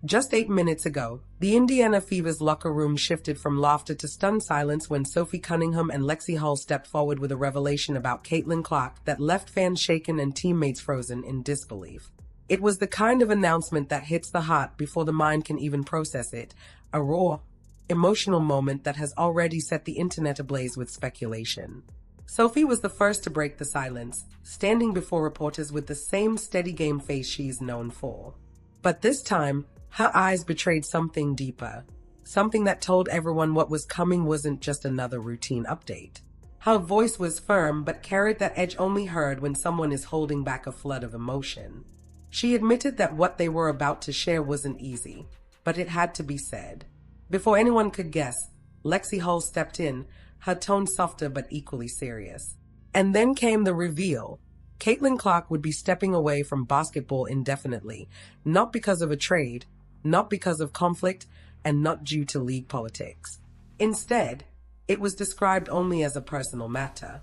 Just 8 minutes ago, the Indiana Fever's locker room shifted from laughter to stunned silence when Sophie Cunningham and Lexie Hull stepped forward with a revelation about Caitlin Clark that left fans shaken and teammates frozen in disbelief. It was the kind of announcement that hits the heart before the mind can even process it, a raw, emotional moment that has already set the internet ablaze with speculation. Sophie was the first to break the silence, standing before reporters with the same steady game face she's known for. But this time, her eyes betrayed something deeper, something that told everyone what was coming wasn't just another routine update. Her voice was firm but carried that edge only heard when someone is holding back a flood of emotion. She admitted that what they were about to share wasn't easy, but it had to be said. Before anyone could guess, Lexie Hull stepped in, her tone softer but equally serious. And then came the reveal. Caitlin Clark would be stepping away from basketball indefinitely, not because of a trade, not because of conflict, and not due to league politics. Instead, it was described only as a personal matter.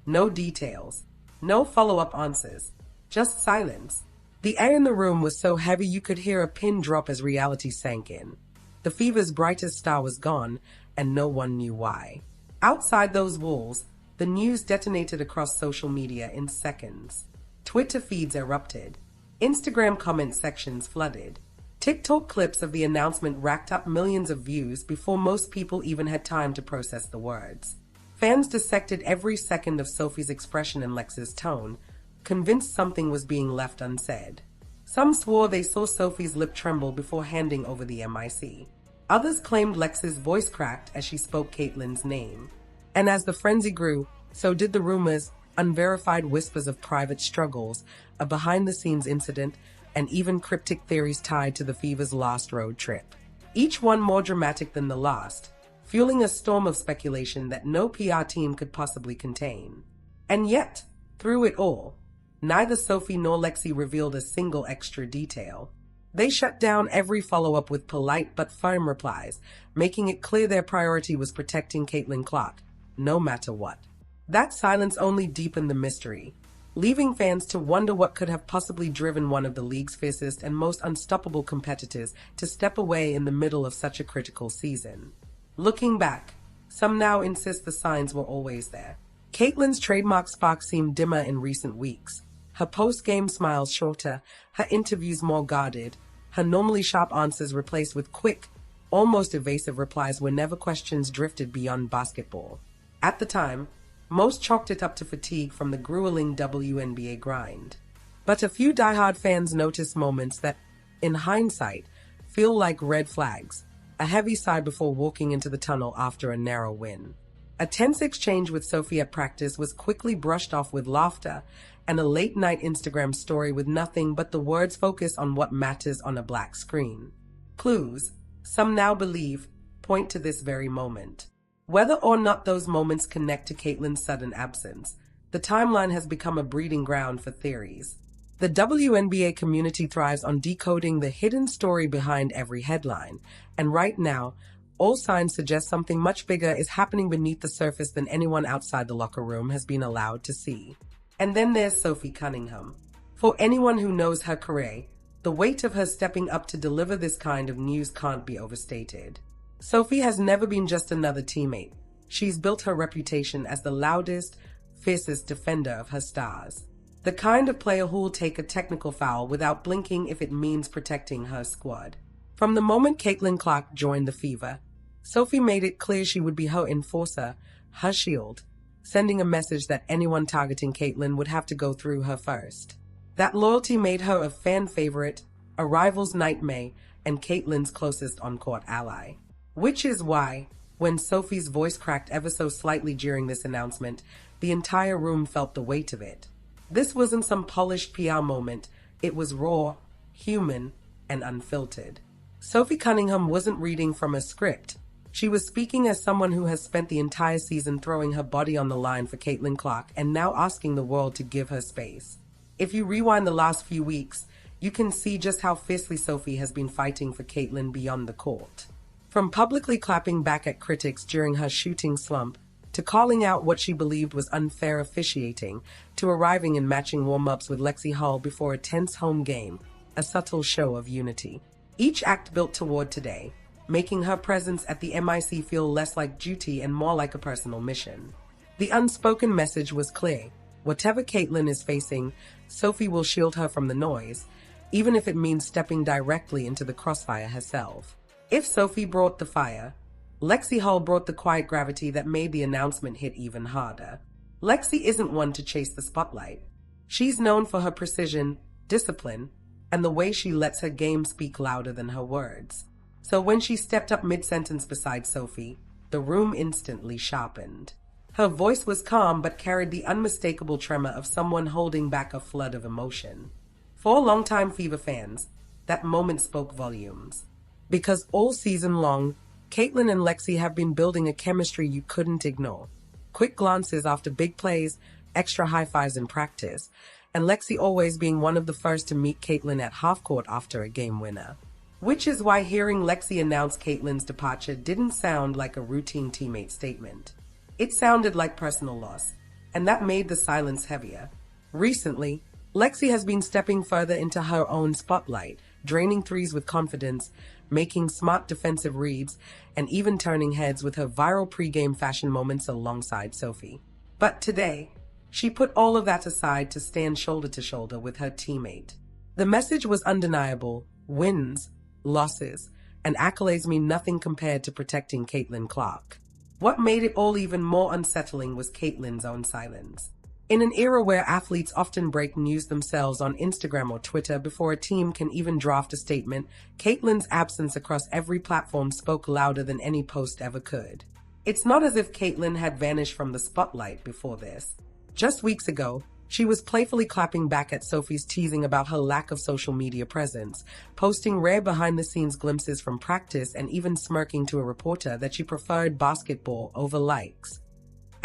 No details, no follow-up answers, just silence. The air in the room was so heavy you could hear a pin drop as reality sank in. The Fever's brightest star was gone, and no one knew why. Outside those walls, the news detonated across social media in seconds. Twitter feeds erupted. Instagram comment sections flooded. TikTok clips of the announcement racked up millions of views before most people even had time to process the words. Fans dissected every second of Sophie's expression and Lex's tone, convinced something was being left unsaid. Some swore they saw Sophie's lip tremble before handing over the mic. Others claimed Lex's voice cracked as she spoke Caitlin's name. And as the frenzy grew, so did the rumors, unverified whispers of private struggles, a behind-the-scenes incident, and even cryptic theories tied to the Fever's last road trip. Each one more dramatic than the last, fueling a storm of speculation that no PR team could possibly contain. And yet, through it all, neither Sophie nor Lexie revealed a single extra detail. They shut down every follow-up with polite but firm replies, making it clear their priority was protecting Caitlin Clark, no matter what. That silence only deepened the mystery, leaving fans to wonder what could have possibly driven one of the league's fiercest and most unstoppable competitors to step away in the middle of such a critical season. Looking back, some now insist the signs were always there. Caitlin's trademark spark seemed dimmer in recent weeks. Her post-game smiles shorter, her interviews more guarded, her normally sharp answers replaced with quick, almost evasive replies whenever questions drifted beyond basketball. At the time, most chalked it up to fatigue from the grueling WNBA grind. But a few diehard fans noticed moments that, in hindsight, feel like red flags, a heavy sigh before walking into the tunnel after a narrow win. A tense exchange with Sophie at practice was quickly brushed off with laughter, and a late-night Instagram story with nothing but the words focused on what matters on a black screen. Clues, some now believe, point to this very moment. Whether or not those moments connect to Caitlin's sudden absence, the timeline has become a breeding ground for theories. The WNBA community thrives on decoding the hidden story behind every headline, and right now, all signs suggest something much bigger is happening beneath the surface than anyone outside the locker room has been allowed to see. And then there's Sophie Cunningham. For anyone who knows her career, the weight of her stepping up to deliver this kind of news can't be overstated. Sophie has never been just another teammate. She's built her reputation as the loudest, fiercest defender of her stars. The kind of player who'll take a technical foul without blinking if it means protecting her squad. From the moment Caitlin Clark joined the Fever, Sophie made it clear she would be her enforcer, her shield, sending a message that anyone targeting Caitlin would have to go through her first. That loyalty made her a fan favorite, a rival's nightmare, and Caitlin's closest on-court ally. Which is why, when Sophie's voice cracked ever so slightly during this announcement, the entire room felt the weight of it. This wasn't some polished PR moment, it was raw, human, and unfiltered. Sophie Cunningham wasn't reading from a script. She was speaking as someone who has spent the entire season throwing her body on the line for Caitlin Clark and now asking the world to give her space. If you rewind the last few weeks, you can see just how fiercely Sophie has been fighting for Caitlin beyond the court. From publicly clapping back at critics during her shooting slump, to calling out what she believed was unfair officiating, to arriving in matching warm-ups with Lexie Hull before a tense home game, a subtle show of unity. each act built toward today, making her presence at the MIC feel less like duty and more like a personal mission. The unspoken message was clear. Whatever Caitlyn is facing, Sophie will shield her from the noise, even if it means stepping directly into the crossfire herself. If Sophie brought the fire, Lexie Hull brought the quiet gravity that made the announcement hit even harder. Lexie isn't one to chase the spotlight. She's known for her precision, discipline, and the way she lets her game speak louder than her words. So when she stepped up mid-sentence beside Sophie, the room instantly sharpened. Her voice was calm but carried the unmistakable tremor of someone holding back a flood of emotion. For longtime Fever fans, that moment spoke volumes. Because all season long, Caitlyn and Lexie have been building a chemistry you couldn't ignore. Quick glances after big plays, extra high-fives in practice, and Lexie always being one of the first to meet Caitlyn at half-court after a game winner. Which is why hearing Lexie announce Caitlyn's departure didn't sound like a routine teammate statement. It sounded like personal loss, and that made the silence heavier. Recently, Lexie has been stepping further into her own spotlight, draining threes with confidence, making smart defensive reads, and even turning heads with her viral pregame fashion moments alongside Sophie. But today, she put all of that aside to stand shoulder to shoulder with her teammate. The message was undeniable: wins, losses, and accolades mean nothing compared to protecting Caitlyn Clark. What made it all even more unsettling was Caitlyn's own silence. In an era where athletes often break news themselves on Instagram or Twitter before a team can even draft a statement, Caitlyn's absence across every platform spoke louder than any post ever could. It's not as if Caitlyn had vanished from the spotlight before this. Just weeks ago, she was playfully clapping back at Sophie's teasing about her lack of social media presence, posting rare behind-the-scenes glimpses from practice and even smirking to a reporter that she preferred basketball over likes.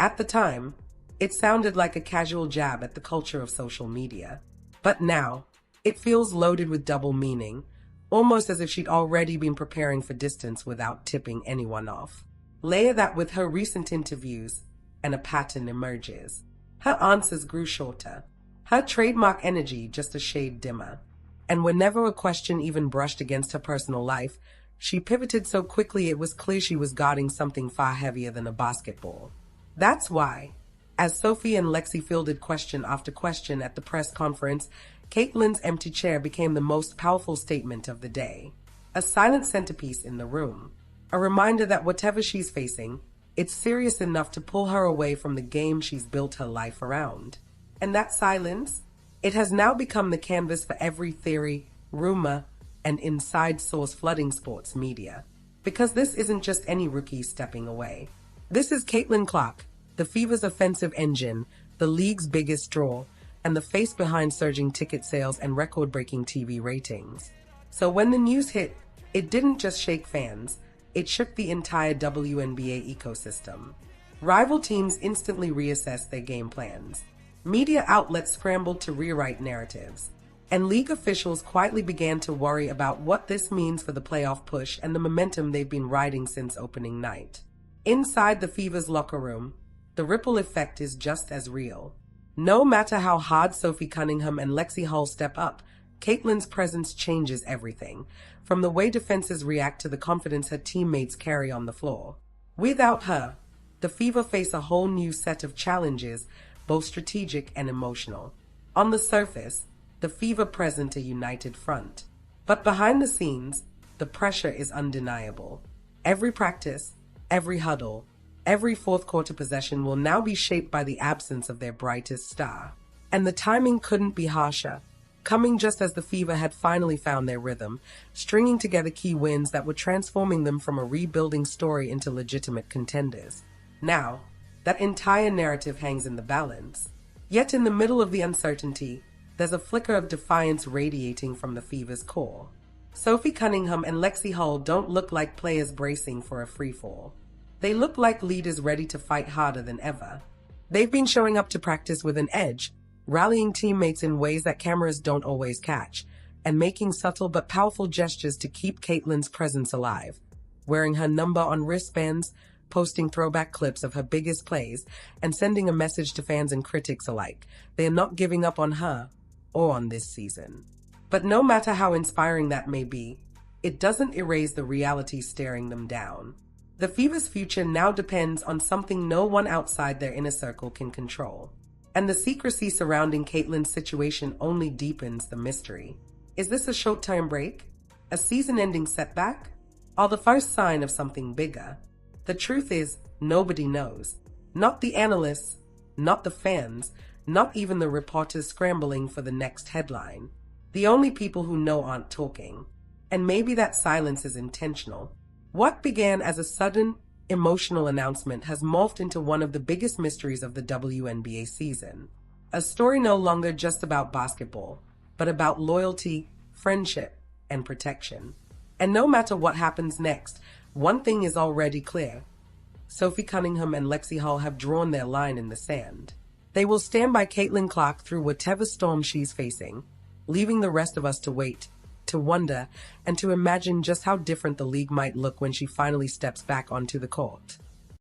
At the time, it sounded like a casual jab at the culture of social media. But now, it feels loaded with double meaning, almost as if she'd already been preparing for distance without tipping anyone off. Layer that with her recent interviews, and a pattern emerges. Her answers grew shorter, her trademark energy just a shade dimmer. And whenever a question even brushed against her personal life, she pivoted so quickly it was clear she was guarding something far heavier than a basketball. That's why, as Sophie and Lexie fielded question after question at the press conference, Caitlyn's empty chair became the most powerful statement of the day. A silent centerpiece in the room, a reminder that whatever she's facing, it's serious enough to pull her away from the game she's built her life around. And that silence, it has now become the canvas for every theory, rumor, and inside source flooding sports media. Because this isn't just any rookie stepping away. This is Caitlyn Clark, the Fever's offensive engine, the league's biggest draw, and the face behind surging ticket sales and record-breaking TV ratings. So when the news hit, it didn't just shake fans, it shook the entire WNBA ecosystem. Rival teams instantly reassessed their game plans. Media outlets scrambled to rewrite narratives. And league officials quietly began to worry about what this means for the playoff push and the momentum they've been riding since opening night. Inside the Fever's locker room, the ripple effect is just as real. No matter how hard Sophie Cunningham and Lexie Hull step up, Caitlyn's presence changes everything, from the way defenses react to the confidence her teammates carry on the floor. Without her, the Fever face a whole new set of challenges, both strategic and emotional. On the surface, the Fever present a united front. But behind the scenes, the pressure is undeniable. Every practice, every huddle, every fourth-quarter possession will now be shaped by the absence of their brightest star. And the timing couldn't be harsher, coming just as the Fever had finally found their rhythm, stringing together key wins that were transforming them from a rebuilding story into legitimate contenders. Now, that entire narrative hangs in the balance. Yet in the middle of the uncertainty, there's a flicker of defiance radiating from the Fever's core. Sophie Cunningham and Lexie Hull don't look like players bracing for a freefall. They look like leaders ready to fight harder than ever. They've been showing up to practice with an edge, rallying teammates in ways that cameras don't always catch, and making subtle but powerful gestures to keep Caitlyn's presence alive. Wearing her number on wristbands, posting throwback clips of her biggest plays, and sending a message to fans and critics alike. They are not giving up on her, or on this season. But no matter how inspiring that may be, it doesn't erase the reality staring them down. The Fever's future now depends on something no one outside their inner circle can control. And the secrecy surrounding Caitlyn's situation only deepens the mystery. Is this a short-term break? A season-ending setback? Or the first sign of something bigger? The truth is, nobody knows. Not the analysts, not the fans, not even the reporters scrambling for the next headline. The only people who know aren't talking. And maybe that silence is intentional. What began as a sudden, emotional announcement has morphed into one of the biggest mysteries of the WNBA season. A story no longer just about basketball, but about loyalty, friendship, and protection. And no matter what happens next, one thing is already clear. Sophie Cunningham and Lexie Hull have drawn their line in the sand. They will stand by Caitlin Clark through whatever storm she's facing, leaving the rest of us to wait, to wonder, and to imagine just how different the league might look when she finally steps back onto the court.